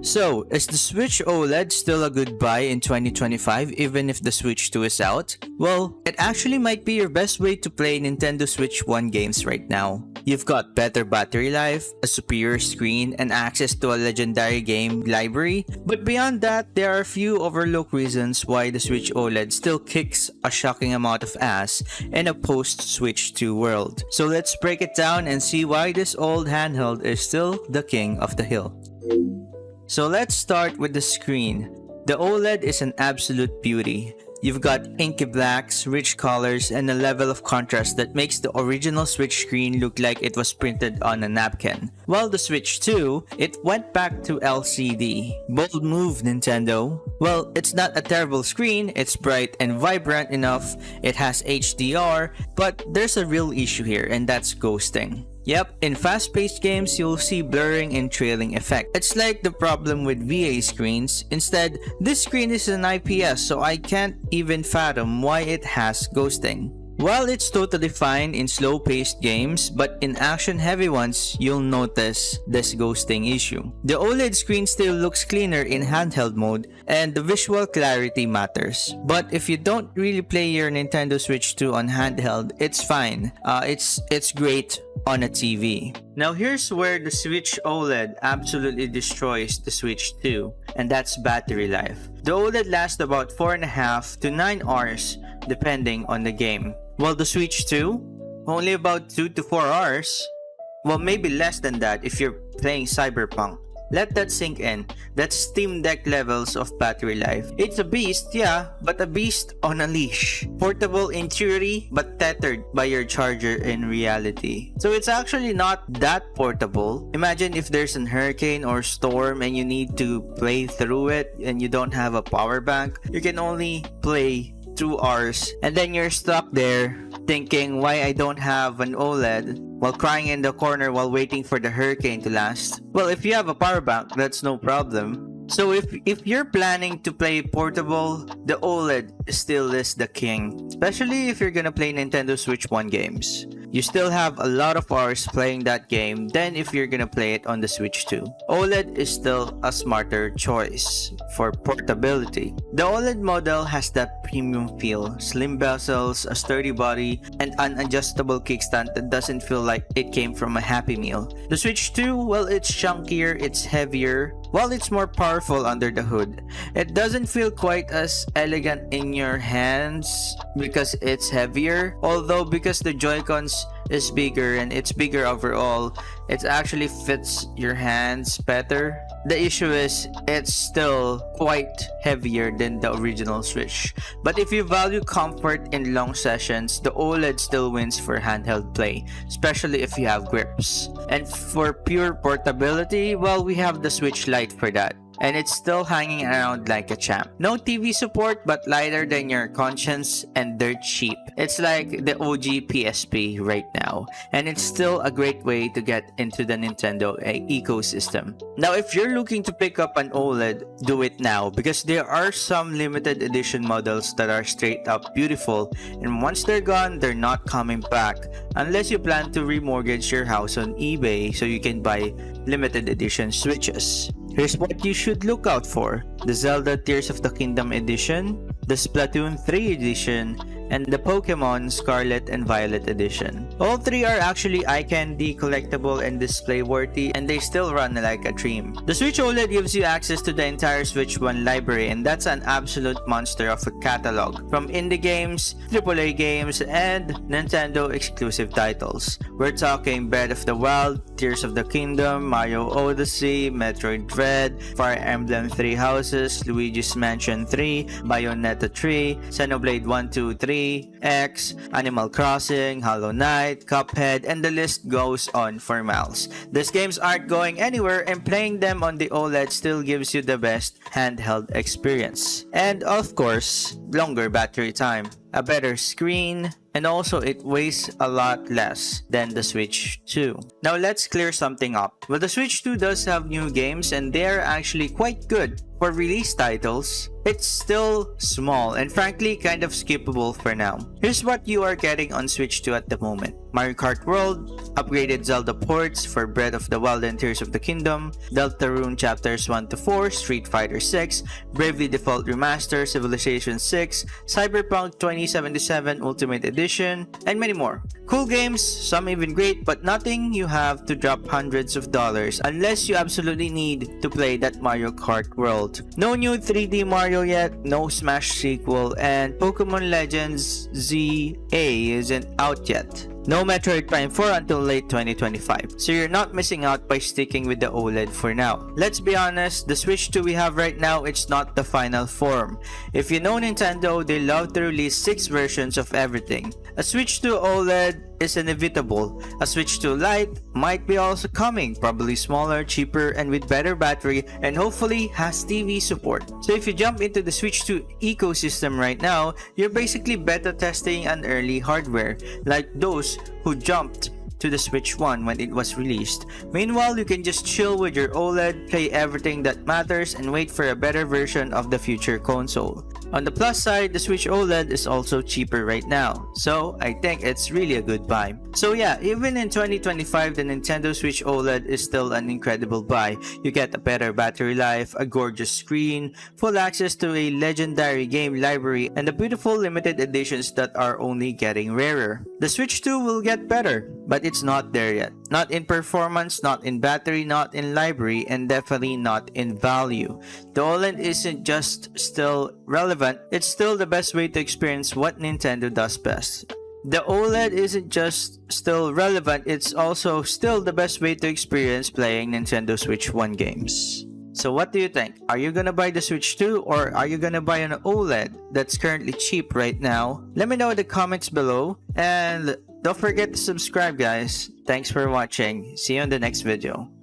So, is the Switch OLED still a good buy in 2025 even if the Switch 2 is out? Well, it actually might be your best way to play Nintendo Switch 1 games right now. You've got better battery life, a superior screen, and access to a legendary game library, but beyond that, there are a few overlooked reasons why the Switch OLED still kicks a shocking amount of ass in a post-Switch 2 world. So let's break it down and see why this old handheld is still the king of the hill. So let's start with the screen. The OLED is an absolute beauty. You've got inky blacks, rich colors, and a level of contrast that makes the original Switch screen look like it was printed on a napkin. While the Switch 2, it went back to LCD. Bold move, Nintendo. Well, it's not a terrible screen, it's bright and vibrant enough, it has HDR, but there's a real issue here, and that's ghosting. Yep, in fast-paced games, you'll see blurring and trailing effect. It's like the problem with VA screens. Instead, this screen is an IPS, so I can't even fathom why it has ghosting. While it's totally fine in slow-paced games, but in action-heavy ones, you'll notice this ghosting issue. The OLED screen still looks cleaner in handheld mode, and the visual clarity matters. But if you don't really play your Nintendo Switch 2 on handheld, it's fine. It's great on a TV. Now here's where the Switch OLED absolutely destroys the Switch 2, and that's battery life. The OLED lasts about 4.5 to 9 hours depending on the game. While the Switch 2, only about 2 to 4 hours. Well, maybe less than that if you're playing Cyberpunk. Let that sink in. That's Steam Deck levels of battery life. It's a beast, yeah, but a beast on a leash. Portable in theory, but tethered by your charger in reality. So it's actually not that portable. Imagine if there's an hurricane or storm and you need to play through it and you don't have a power bank. You can only play 2 hours and then you're stuck there thinking why I don't have an OLED while crying in the corner while waiting for the hurricane to last. Well, if you have a power bank, that's no problem. So if you're planning to play portable, the OLED still is the king, especially if you're gonna play Nintendo Switch 1 games. You still have a lot of hours playing that game than if you're gonna play it on the Switch 2. OLED is still a smarter choice for portability. The OLED model has that premium feel, slim bezels, a sturdy body, and an adjustable kickstand that doesn't feel like it came from a Happy Meal. The Switch 2, well, it's chunkier, it's heavier, while it's more powerful under the hood. It doesn't feel quite as elegant in your hands because it's heavier, although because the Joy-Cons is bigger and it's bigger overall, it actually fits your hands better. The issue is it's still quite heavier than the original Switch. But if you value comfort in long sessions, the OLED still wins for handheld play, especially if you have grips. And for pure portability, well, we have the Switch Lite for that. And it's still hanging around like a champ. No TV support, but lighter than your conscience and dirt cheap. It's like the OG PSP right now, and it's still a great way to get into the Nintendo ecosystem. Now, if you're looking to pick up an OLED, do it now because there are some limited edition models that are straight up beautiful, and once they're gone, they're not coming back unless you plan to remortgage your house on eBay so you can buy limited edition Switches. Here's what you should look out for: the Zelda Tears of the Kingdom edition, the Splatoon 3 edition, and the Pokemon Scarlet and Violet edition. All three are actually eye candy, collectible, and display worthy, and they still run like a dream. The Switch OLED gives you access to the entire Switch 1 library, and that's an absolute monster of a catalog, from indie games, AAA games, and Nintendo exclusive titles. We're talking Breath of the Wild, Tears of the Kingdom, Mario Odyssey, Metroid Dread, Fire Emblem 3 Houses, Luigi's Mansion 3, Bayonetta 3, Xenoblade 1, 2, 3, X, Animal Crossing, Hollow Knight, Cuphead, and the list goes on for miles. These games aren't going anywhere, and playing them on the OLED still gives you the best handheld experience. And of course, longer battery time, a better screen, and also it weighs a lot less than the Switch 2. Now let's clear something up. Well, the Switch 2 does have new games and they are actually quite good. For release titles, it's still small and frankly kind of skippable for now. Here's what you are getting on Switch 2 at the moment. Mario Kart World, upgraded Zelda ports for Breath of the Wild and Tears of the Kingdom, Deltarune Chapters 1 to 4, Street Fighter 6, Bravely Default Remaster, Civilization 6, Cyberpunk 2077 Ultimate Edition, and many more. Cool games, some even great, but nothing you have to drop hundreds of dollars unless you absolutely need to play that Mario Kart World. No new 3D Mario yet, no Smash sequel, and Pokemon Legends ZA isn't out yet. No Metroid Prime 4 until late 2025, so you're not missing out by sticking with the OLED for now. Let's be honest, the Switch 2 we have right now, it's not the final form. If you know Nintendo, they love to release 6 versions of everything. A Switch 2 OLED is inevitable. A Switch 2 Lite might be also coming, probably smaller, cheaper, and with better battery, and hopefully has TV support. So if you jump into the Switch 2 ecosystem right now, you're basically beta testing an early hardware, like those who jumped to the Switch 1 when it was released. Meanwhile, you can just chill with your OLED, play everything that matters, and wait for a better version of the future console. On the plus side, the Switch OLED is also cheaper right now, so I think it's really a good buy. So yeah, even in 2025, the Nintendo Switch OLED is still an incredible buy. You get a better battery life, a gorgeous screen, full access to a legendary game library, and the beautiful limited editions that are only getting rarer. The Switch 2 will get better, but it's not there yet. Not in performance, not in battery, not in library, and definitely not in value. The OLED isn't just still relevant, it's still the best way to experience what Nintendo does best. The OLED isn't just still relevant, it's also still the best way to experience playing Nintendo Switch 1 games. So what do you think? Are you gonna buy the Switch 2 or are you gonna buy an OLED that's currently cheap right now? Let me know in the comments below, and don't forget to subscribe, guys. Thanks for watching. See you in the next video.